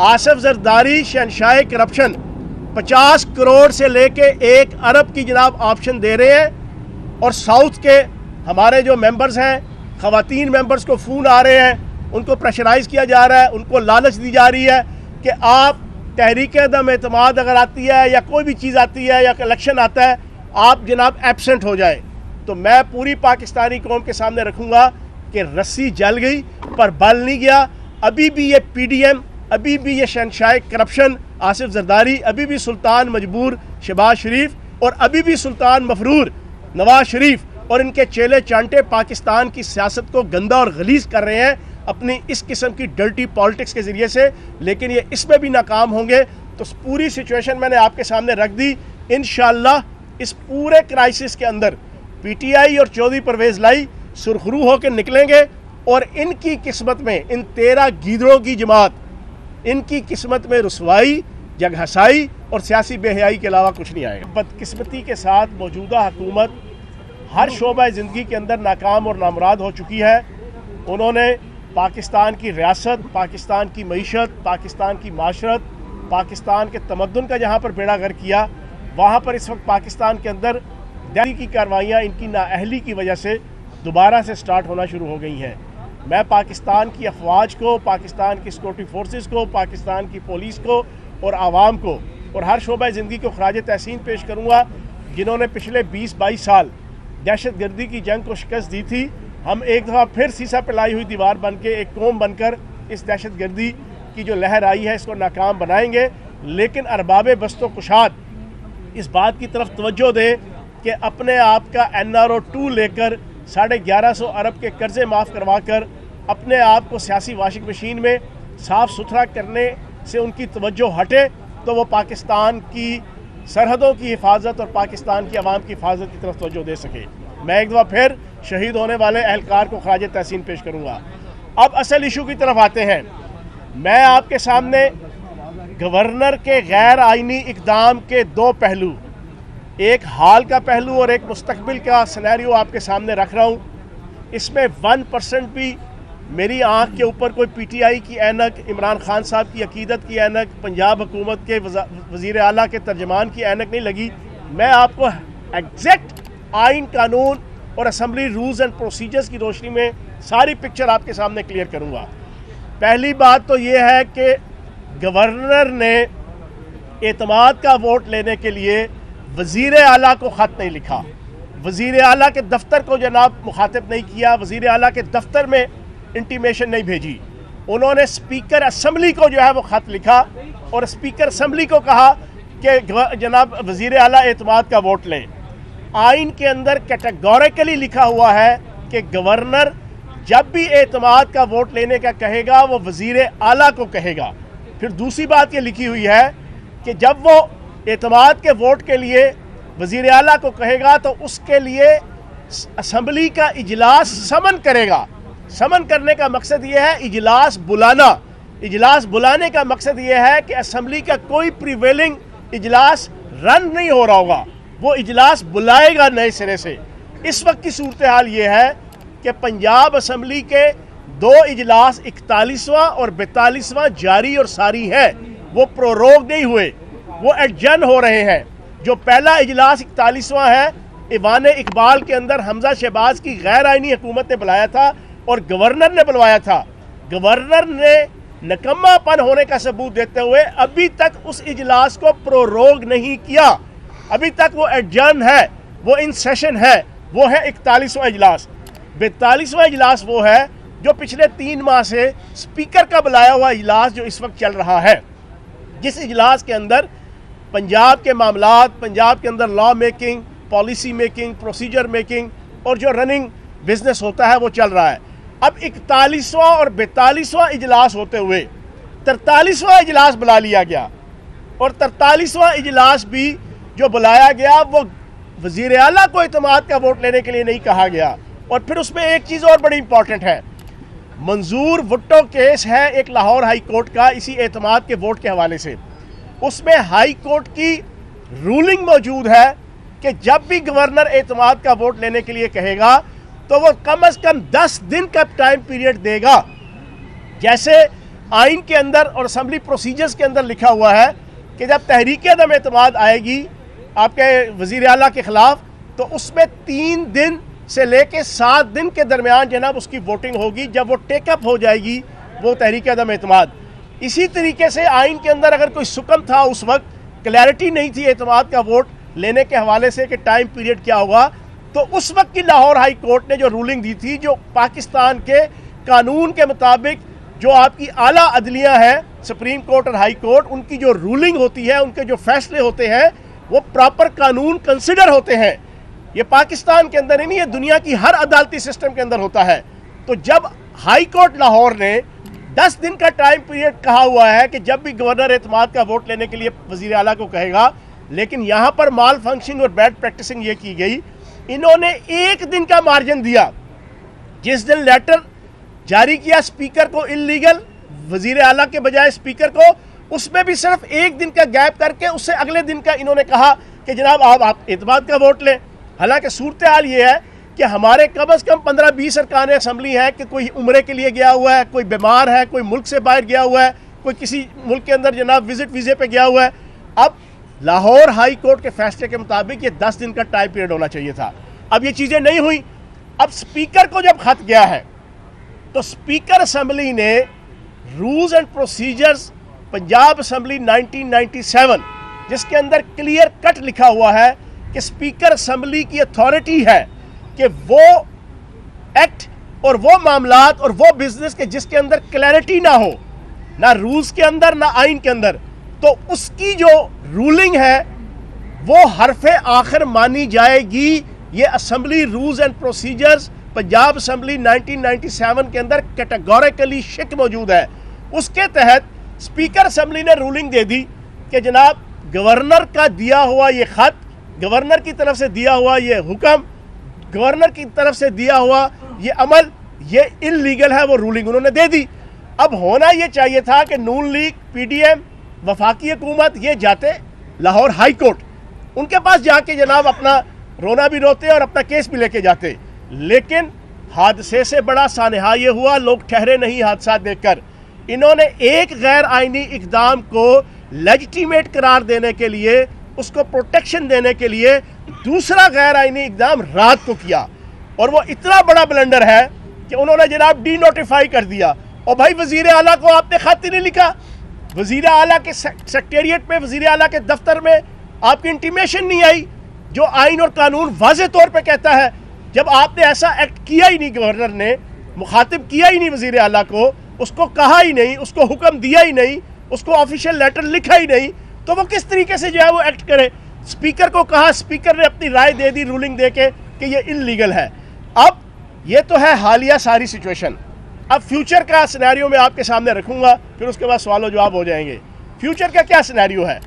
आसिफ जरदारी शहंशाह corruption 50 crore से लेके 1 अरब की जनाब ऑप्शन दे रहे हैं। और साउथ के हमारे जो मेंबर्स हैं, ख़वातीन मेंबर्स को फ़ोन आ रहे हैं, उनको प्रेशराइज़ किया जा रहा है, उनको लालच दी जा रही है कि आप तहरीक अदम एतमाद अगर आती है या कोई भी चीज़ आती है या इलेक्शन आता है, आप जनाब एब्सेंट हो जाए। तो मैं पूरी पाकिस्तानी कौम के सामने रखूँगा कि रस्सी जल गई पर बल नहीं गया। अभी भी ये PDM, अभी भी ये शहंशाह करप्शन आसिफ जरदारी, अभी भी सुल्तान मजबूर शहबाज शरीफ और अभी भी सुल्तान मफरूर नवाज शरीफ और इनके चेले चांटे पाकिस्तान की सियासत को गंदा और गलीज कर रहे हैं अपनी इस किस्म की डर्टी पॉलिटिक्स के ज़रिए से। लेकिन ये इसमें भी नाकाम होंगे। तो पूरी सिचुएशन मैंने आपके सामने रख दी। इंशाअल्लाह इस पूरे क्राइसिस के अंदर PTI और चौधरी परवेज़ लाई सुरखरू होकर निकलेंगे और इनकी किस्मत में, इन 13 गीदड़ों की जमात, इनकी किस्मत में रुसवाई, जगहसाई और सियासी बेहयाई के अलावा कुछ नहीं आएगा। बदकिस्मती के साथ मौजूदा हुकूमत हर शोबा ज़िंदगी के अंदर नाकाम और नामुराद हो चुकी है। उन्होंने पाकिस्तान की रियासत, पाकिस्तान की मईशत, पाकिस्तान की माशरत, पाकिस्तान के तमद्दुन का जहाँ पर बेड़ा गर्क किया, वहाँ पर इस वक्त पाकिस्तान के अंदर दिल्ली की कार्रवाइयाँ इनकी नाअहली की वजह से दोबारा से स्टार्ट होना शुरू हो गई हैं। मैं पाकिस्तान की अफवाज को, पाकिस्तान की सिक्योरिटी फोर्सेस को, पाकिस्तान की पुलिस को और आवाम को और हर शोबा ज़िंदगी को खराज तहसीन पेश करूँगा जिन्होंने पिछले 20-22 साल दहशत गर्दी की जंग को शिकस्त दी थी। हम एक दफ़ा फिर सीसा पिलाई हुई दीवार बन के, एक कौम बनकर इस दहशत गर्दी की जो लहर आई है इसको नाकाम बनाएंगे। लेकिन अरबाब बस्तो कुशाद इस बात की तरफ तवज्जो दें कि अपने आप का NRO 2 लेकर 1150 अरब के कर्जे माफ़ करवा कर अपने आप को सियासी वाशिंग मशीन में साफ़ सुथरा करने से उनकी तवज्जो हटे तो वो पाकिस्तान की सरहदों की हिफाजत और पाकिस्तान की आवाम की हिफाजत की तरफ तवज्जो दे सके। मैं एक दफ़ा फिर शहीद होने वाले एहलकार को खराज तहसीन पेश करूँगा। अब असल इशू की तरफ आते हैं। मैं आपके सामने गवर्नर के गैर आइनी इक़दाम के 2 पहलू, एक हाल का पहलू और एक मुस्तकबिल का सिनेरियो आपके सामने रख रहा हूँ। इसमें 1% भी मेरी आँख के ऊपर कोई PTI की ऐनक, इमरान खान साहब की अकीदत की ऐनक, पंजाब हुकूमत के वज़ीर आला के तर्जमान की ऐनक नहीं लगी। मैं आपको एग्जैक्ट आइन, कानून और असम्बली रूल्स एंड प्रोसीजर्स की रोशनी में सारी पिक्चर आपके सामने क्लियर करूँगा। पहली बात तो ये है कि गवर्नर ने एतमाद का वोट लेने के लिए वज़ीर आला को ख़त नहीं लिखा, वज़ीर आला के दफ्तर को जनाब मुखातिब नहीं किया, वज़ीर आला के दफ्तर में इंटीमेशन नहीं भेजी। उन्होंने स्पीकर असम्बली को जो है वो ख़त लिखा और स्पीकर असम्बली को कहा कि जनाब वज़ीर आला एतमाद का वोट लें। आइन के अंदर कैटेगोरिकली लिखा हुआ है कि गवर्नर जब भी एतमाद का वोट लेने का कहेगा वो वज़ीर आला को कहेगा। फिर दूसरी बात ये लिखी हुई है कि जब वो एतमाद के वोट के लिए वज़ीर आला को कहेगा तो उसके लिए असम्बली का इजलास समन करेगा। समन करने का मकसद ये है इजलास बुलाना। इजलास बुलाने का मकसद ये है कि असम्बली का कोई प्रिवेलिंग इजलास रन नहीं हो रहा होगा, वो इजलास बुलाएगा नए सिरे से। इस वक्त की सूरत हाल ये है कि पंजाब असम्बली के 2 इजलास 41वां और 42वां जारी और सारी है, वो प्रोरोग नहीं हुए, वो एडजर्न हो रहे हैं। जो पहला इजलास 41वां है ईवान इकबाल के अंदर हमजा शहबाज की गैर आइनी हुकूमत ने बुलाया था और गवर्नर ने बुलवाया था। गवर्नर ने नकम्मापन होने का सबूत देते हुए अभी तक उस इजलास को प्रोरोग नहीं किया, अभी तक वो एडजर्न है, वो इन सेशन है, वो है 41वां इजलास। 42वां इजलास वो है जो पिछले 3 माह से स्पीकर का बुलाया हुआ इजलास जो इस वक्त चल रहा है, जिस इजलास के अंदर पंजाब के मामलात, पंजाब के अंदर law making, policy making, procedure making और जो रनिंग बिजनेस होता है वो चल रहा है। अब 41वां और 42वां इजलास होते हुए 43वां इजलास बुला लिया गया और 43वां इजलास भी जो बुलाया गया वो वज़ीर आला को एतमाद का वोट लेने के लिए नहीं कहा गया। और फिर उसमें एक चीज़ और बड़ी इंपॉर्टेंट है, मंजूर भुट्टो केस है एक लाहौर हाई कोर्ट का इसी एतमाद के वोट के हवाले से। उसमें हाई कोर्ट की रूलिंग मौजूद है कि जब भी गवर्नर एतमाद का वोट लेने के लिए कहेगा तो वो कम से कम 10 दिन का टाइम पीरियड देगा। जैसे आइन के अंदर और असम्बली प्रोसीजर्स के अंदर लिखा हुआ है कि जब तहरीक अदम एतमाद आएगी आपके वज़ीर आला के ख़िलाफ़ तो उसमें 3 दिन से लेके 7 दिन के दरमियान जनाब उसकी वोटिंग होगी। जब वो टेकअप हो जाएगी वो तहरीक अदम एतमाद। इसी तरीके से आइन के अंदर अगर कोई सुकम था, उस वक्त क्लैरिटी नहीं थी एतमाद का वोट लेने के हवाले से कि टाइम पीरियड क्या होगा, तो उस वक्त की लाहौर हाई कोर्ट ने जो रूलिंग दी थी, जो पाकिस्तान के कानून के मुताबिक जो आपकी आला अदलिया है, सुप्रीम कोर्ट और हाई कोर्ट, उनकी जो रूलिंग होती है, उनके जो फैसले होते हैं वो प्रॉपर कानून कंसिडर होते हैं। ये पाकिस्तान के अंदर ही नहीं, ये दुनिया की हर अदालती सिस्टम के अंदर होता है। तो जब हाई कोर्ट लाहौर ने 10 दिन का टाइम पीरियड कहा हुआ है कि जब भी गवर्नर एतमाद का वोट लेने के लिए वज़ीर आला को कहेगा, लेकिन यहाँ पर माल फंक्शनिंग और बैड प्रैक्टिसिंग ये की गई, इन्होंने 1 दिन का मार्जिन दिया। जिस दिन लेटर जारी किया स्पीकर को इल्लीगल, वज़ीर आला के बजाय स्पीकर को, उसमें भी सिर्फ 1 दिन का गैप करके उससे अगले दिन का इन्होंने कहा कि जनाब आप एतमाद का वोट लें। हालांकि सूरत हाल ये है कि हमारे कम अज़ कम 15-20 अरकान असम्बली हैं कि कोई उम्रे के लिए गया हुआ है, कोई बीमार है, कोई मुल्क से बाहर गया हुआ है, कोई किसी मुल्क के अंदर जनाब विजिट वीज़े पे गया हुआ है। अब लाहौर हाई कोर्ट के फैसले के मुताबिक ये 10 दिन का टाइम पीरियड होना चाहिए था। अब ये चीज़ें नहीं हुई। अब स्पीकर को जब खत गया है तो स्पीकर असम्बली ने rules and procedures Punjab assembly 1997, जिसके अंदर क्लियर कट लिखा हुआ है कि स्पीकर असम्बली की अथॉरिटी है कि वो एक्ट और वो मामलात और वो बिजनेस के जिसके अंदर क्लैरिटी ना हो, ना रूल्स के अंदर ना आइन के अंदर, तो उसकी जो रूलिंग है वो हरफे आखिर मानी जाएगी। ये assembly rules and procedures Punjab assembly 1997 के अंदर कैटेगोरिकली शिक मौजूद है। उसके तहत स्पीकर असम्बली ने रूलिंग दे दी कि जनाब गवर्नर का दिया हुआ ये खत, गवर्नर की तरफ से दिया हुआ ये हुक्म, गवर्नर की तरफ से दिया हुआ ये अमल, ये इल्लीगल है। वो रूलिंग उन्होंने दे दी। अब होना ये चाहिए था कि नून लीग, पीडीएम, वफाकी हुकूमत ये जाते लाहौर हाई कोर्ट, उनके पास जाके जनाब अपना रोना भी रोते और अपना केस भी लेके जाते। लेकिन हादसे से बड़ा सानहा ये हुआ, लोग ठहरे नहीं हादसा देखकर। इन्होंने एक गैर आइनी इकदाम को लेजिटिमेट करार देने के लिए, उसको प्रोटेक्शन देने के लिए दूसरा गैर आइनी इकदाम रात को किया, और वो इतना बड़ा ब्लंडर है कि उन्होंने जनाब डी नोटिफाई कर दिया। और भाई वज़ीर आला को आपने खत ही नहीं लिखा, वज़ीर आला के सेक्रेटेरिएट में, वज़ीर आला के दफ्तर में आपकी इंटीमेशन नहीं आई, जो आइन और कानून वाज़े तौर पे कहता है। जब आपने ऐसा एक्ट किया ही नहीं, गवर्नर ने मुखातिब किया ही नहीं वज़ीर आला को, उसको कहा ही नहीं, उसको हुक्म दिया ही नहीं, उसको ऑफिशियल लेटर लिखा ही नहीं, तो वो किस तरीके से जो है वो एक्ट करे। स्पीकर को कहा, स्पीकर ने अपनी राय दे दी रूलिंग दे के कि ये इल्लीगल है। अब ये तो है हालिया सारी सिचुएशन। अब फ्यूचर का सिनेरियो मैं आपके सामने रखूंगा, फिर उसके बाद सवाल जवाब हो जाएंगे। फ्यूचर का क्या सिनेरियो है?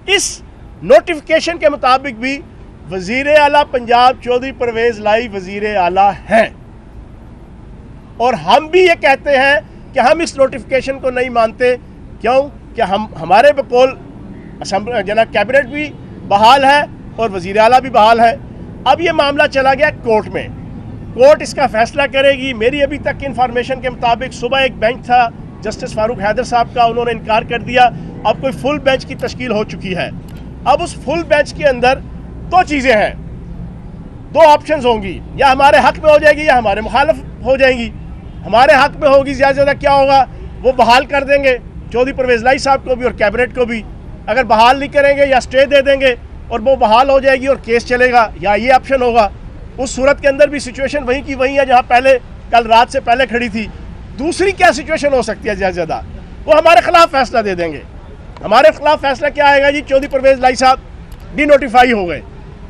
इस नोटिफिकेशन के मुताबिक भी वज़ीर आला पंजाब चौधरी परवेज़ लाई वज़ीर आला हैं, और हम भी ये कहते हैं कि हम इस नोटिफिकेशन को नहीं मानते। क्यों? कि हमारे बकौल जना कैबिनेट भी बहाल है और वज़ीर आला भी बहाल है। अब ये मामला चला गया कोर्ट में, कोर्ट इसका फैसला करेगी। मेरी अभी तक की इंफॉर्मेशन के मुताबिक सुबह एक बेंच था जस्टिस फारूक हैदर साहब का, उन्होंने इनकार कर दिया। अब कोई फुल बेंच की तश्कील हो चुकी है। अब उस फुल बेंच के अंदर दो चीज़ें हैं, दो ऑप्शंस होंगी, या हमारे हक में हो जाएगी या हमारे मुखालिफ हो जाएंगी। हमारे हक में होगी, ज़्यादा से ज़्यादा क्या होगा, वो बहाल कर देंगे चौधरी परवेज़ लाई साहब को भी और कैबिनेट को भी। अगर बहाल नहीं करेंगे या स्टे दे देंगे और वो बहाल हो जाएगी और केस चलेगा, या ये ऑप्शन होगा। उस सूरत के अंदर भी सिचुएशन वहीं की वहीं है जहाँ पहले कल रात से पहले खड़ी थी। दूसरी क्या सिचुएशन हो सकती है, ज़्यादा से ज़्यादा वो हमारे खिलाफ फैसला दे देंगे। हमारे खिलाफ फैसला क्या आएगा जी, चौधरी परवेज़ लाई साहब डी नोटिफाई हो गए।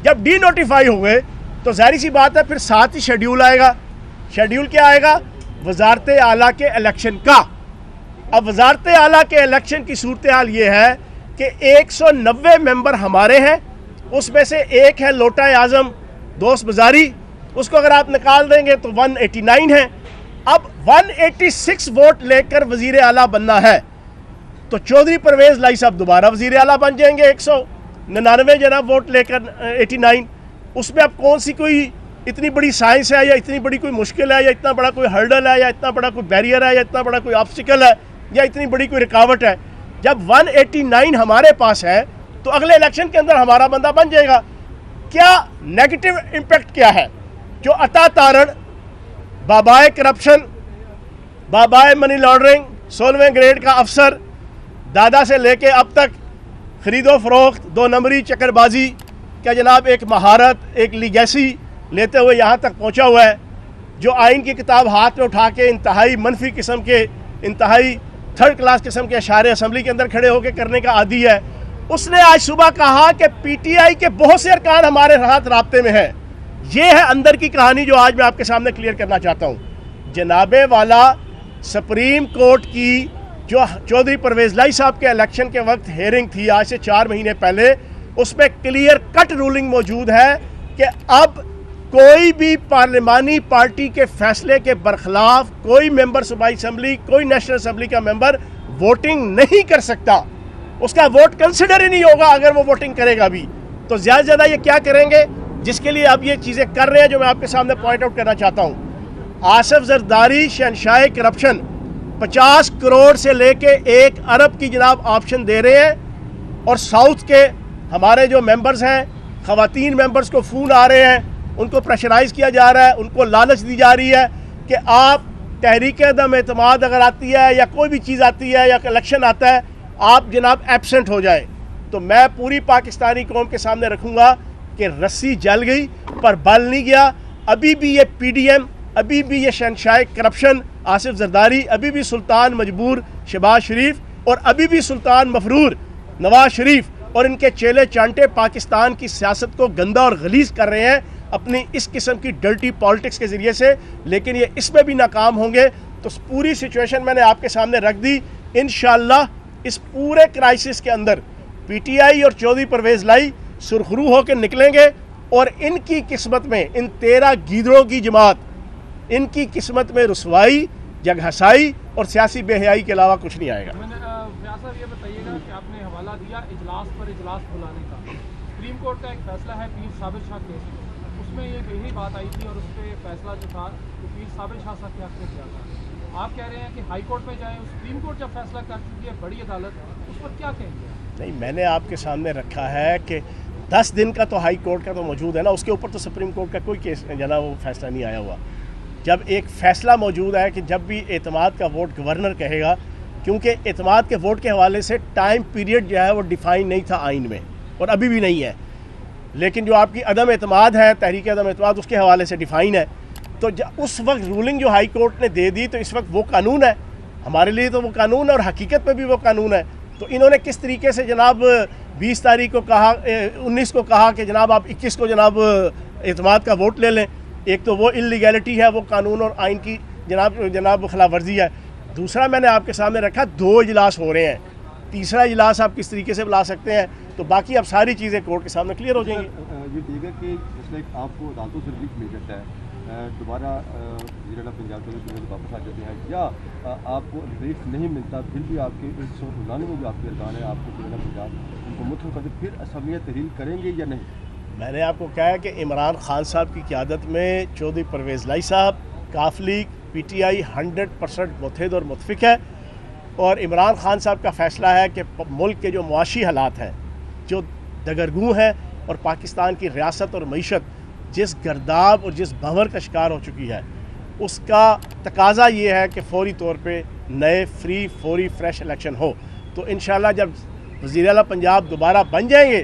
जब डी नोटिफाई हो गए तो जाहिर सी बात है फिर साथ ही शेड्यूल आएगा। शेड्यूल क्या आएगा? वजारत आला के इलेक्शन का। अब वजारत आला के इलेक्शन की सूरत हाल ये है कि 190 मेंबर हमारे हैं, उसमें से एक है लोटा आज़म दोस्त बाजारी, उसको अगर आप निकाल देंगे तो 189 है। अब 186 वोट लेकर वज़ीर आला बनना है तो चौधरी परवेज़ लाई साहब दोबारा वज़ीर आला बन जाएंगे 199 जनाब वोट लेकर 89। उसमें अब कौन सी कोई इतनी बड़ी साइंस है, या इतनी बड़ी कोई मुश्किल है, या इतना बड़ा कोई हर्डल है, या इतना बड़ा कोई बैरियर है, या इतना बड़ा कोई ऑब्स्टिकल है या इतनी बड़ी कोई रुकावट है। जब 189 हमारे पास है तो अगले इलेक्शन के अंदर हमारा बंदा बन जाएगा। क्या नेगेटिव इम्पैक्ट क्या है? जो अता तारण, बाबाए करप्शन, बाबाए मनी लॉन्ड्रिंग, 16वें ग्रेड का अफसर, दादा से लेके अब तक खरीदो फरोख्त, 2 नंबरी चक्करबाजी का जनाब एक महारत, एक लीगेसी लेते हुए यहाँ तक पहुँचा हुआ है। जो आइन की किताब हाथ में उठा के इंतहाई मनफी किस्म के, इंतहाई थर्ड क्लास किस्म के अशारे असम्बली के अंदर खड़े होकर करने का आदी है, उसने आज सुबह कहा कि पीटीआई के बहुत से अरकान हमारे साथ राब्ते में है। ये है अंदर की कहानी जो आज मैं आपके सामने क्लियर करना चाहता हूँ। जनाबे वाला सुप्रीम कोर्ट की जो चौधरी परवेज़ लाई साहब के इलेक्शन के वक्त हेयरिंग थी आज से 4 महीने पहले, उसमें क्लियर कट रूलिंग मौजूद है कि अब कोई भी पार्लिमानी पार्टी के फैसले के बरखिलाफ कोई मेंबर सूबाई असम्बली, कोई नेशनल असम्बली का मेंबर वोटिंग नहीं कर सकता। उसका वोट कंसिडर ही नहीं होगा अगर वो वोटिंग करेगा भी। तो ज़्यादा से ज़्यादा ये क्या करेंगे, जिसके लिए अब ये चीज़ें कर रहे हैं जो मैं आपके सामने पॉइंट आउट करना चाहता हूँ। आसिफ जरदारी शहंशाह करप्शन 50 करोड़ से लेके 1 अरब की जनाब ऑप्शन दे रहे हैं। और साउथ के हमारे जो मेंबर्स हैं, ख़वातीन मेंबर्स को फ़ोन आ रहे हैं, उनको प्रेशराइज़ किया जा रहा है, उनको लालच दी जा रही है कि आप तहरीक-ए-दम एतमाद अगर आती है या कोई भी चीज़ आती है या इलेक्शन आता है, आप जनाब एब्सेंट हो जाएं। तो मैं पूरी पाकिस्तानी कौम के सामने रखूँगा कि रस्सी जल गई पर बल नहीं गया। अभी भी ये PDM, अभी भी ये शहंशाह करप्शन आसिफ जरदारी, अभी भी सुल्तान मजबूर शहबाज शरीफ और अभी भी सुल्तान मफरूर नवाज शरीफ और इनके चेले चांटे पाकिस्तान की सियासत को गंदा और गलीज कर रहे हैं अपनी इस किस्म की डर्टी पॉलिटिक्स के ज़रिए से। लेकिन ये इसमें भी नाकाम होंगे। तो पूरी सिचुएशन मैंने आपके सामने रख दी। इंशाअल्लाह इस पूरे क्राइसिस के अंदर PTI और चौधरी परवेज़ लाई सुरखरू होकर निकलेंगे और इनकी किस्मत में, इन 13 गीदड़ों की जमात, इनकी किस्मत में रुसवाई, जगहसाई और सियासी बेहयाई के अलावा कुछ नहीं आएगा। ये बताइएगा कि आपने हवाला दिया इजलास पर इजलास बुलाने का। सुप्रीम कोर्ट का एक फैसला है पीर साबिर शाह केस, उसमें यही बात आई थी और उस पर फैसला जो था तो पीर साबिर शाह साहब के हक में किया था। आप कह रहे हैं कि हाई कोर्ट में जाएं, सुप्रीम कोर्ट जब फैसला कर चुकी है बड़ी अदालत, उस पर क्या कहेंगे? नहीं, मैंने आपके सामने रखा है कि 10 दिन का तो हाई कोर्ट का तो मौजूद है ना, उसके ऊपर तो सुप्रीम कोर्ट का कोई केस जना वो फैसला नहीं आया हुआ। जब एक फ़ैसला मौजूद है कि जब भी एतमाद का वोट गवर्नर कहेगा, क्योंकि एतमाद के वोट के हवाले से टाइम पीरियड जो है वो डिफ़ाइन नहीं था आइन में और अभी भी नहीं है, लेकिन जो आपकी अदम एतमाद है, तहरीक अदम एतमाद, उसके हवाले से डिफ़ाइन है। तो उस वक्त रूलिंग जो हाई कोर्ट ने दे दी तो इस वक्त वो कानून है हमारे लिए, तो वो कानून है और हकीकत में भी वो कानून है। तो इन्होंने किस तरीके से जनाब 20 तारीख को कहा, 19 को कहा कि जनाब आप 21 को जनाब एतमाद का वोट ले लें, एक तो वो इलीगैलिटी है, वो कानून और आइन की जनाब खिलाफ वर्जी है। दूसरा मैंने आपके सामने रखा 2 इजलास हो रहे हैं, तीसरा इजलास आप किस तरीके से बुला सकते हैं, तो बाकी अब सारी चीज़ें कोर्ट के सामने क्लियर हो जाएंगी। ये ठीक है कि जैसे आपको अदालतों से रिलीफ मिल जाता है, दोबारा वज़ीर-ए-आला पंजाब के वापस आ जाते हैं, या आपको रिलीफ नहीं मिलता फिर भी आपके 199 जो आपके अरकान है आपको वज़ीर-ए-आला पंजाब उनको मुतहल करके फिर असम्बलियाँ तहरील करेंगे या नहीं? मैंने आपको कहा है कि इमरान खान साहब की क़यादत में चौधरी परवेज़ लाई साहब, काफ लीग, PTI 100% मुत्तहिद और मुतफिक है। और इमरान खान साहब का फ़ैसला है कि मुल्क के जो मुआशी हालात हैं, जो दगरगू हैं और पाकिस्तान की रियासत और मईशत जिस गर्दाब और जिस भंवर का शिकार हो चुकी है, उसका तकाजा ये है कि फौरी तौर पे नए फ्री फौरी फ्रेश इलेक्शन हो। तो इंशाल्लाह जब वज़ीर-ए-आला पंजाब दोबारा बन जाएंगे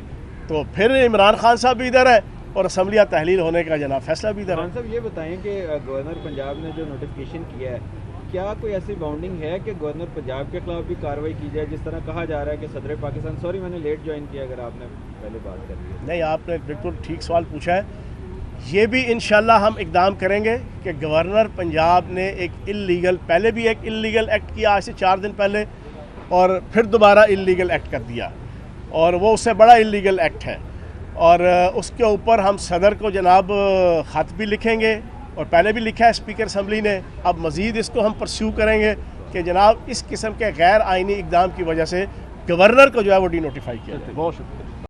तो फिर इमरान खान साहब भी इधर है और असम्बलियाँ तहलील होने का जनाब फैसला भी इधर है। साहब ये बताएं कि गवर्नर पंजाब ने जो नोटिफिकेशन किया है, क्या कोई ऐसी बाउंडिंग है कि गवर्नर पंजाब के खिलाफ भी कार्रवाई की जाए, जिस तरह कहा जा रहा है कि सदर पाकिस्तान, सॉरी मैंने लेट ज्वाइन किया अगर आपने पहले बात कर ली है। नहीं, आपने बिल्कुल ठीक सवाल पूछा है। ये भी इंशाल्लाह हम इकदाम करेंगे कि गवर्नर पंजाब ने एक इल्लीगल, पहले भी एक इल्लीगल एक्ट किया आज से 4 दिन पहले और फिर दोबारा इल्लीगल एक्ट कर दिया और वो उससे बड़ा इल्लीगल एक्ट है और उसके ऊपर हम सदर को जनाब ख़त भी लिखेंगे और पहले भी लिखा है स्पीकर असम्बली ने। अब मज़ीद इसको हम परस्यू करेंगे कि जनाब इस किस्म के गैर आइनी इकदाम की वजह से गवर्नर को जो है वो डी नोटिफाई किया जाए। बहुत शुक्रिया।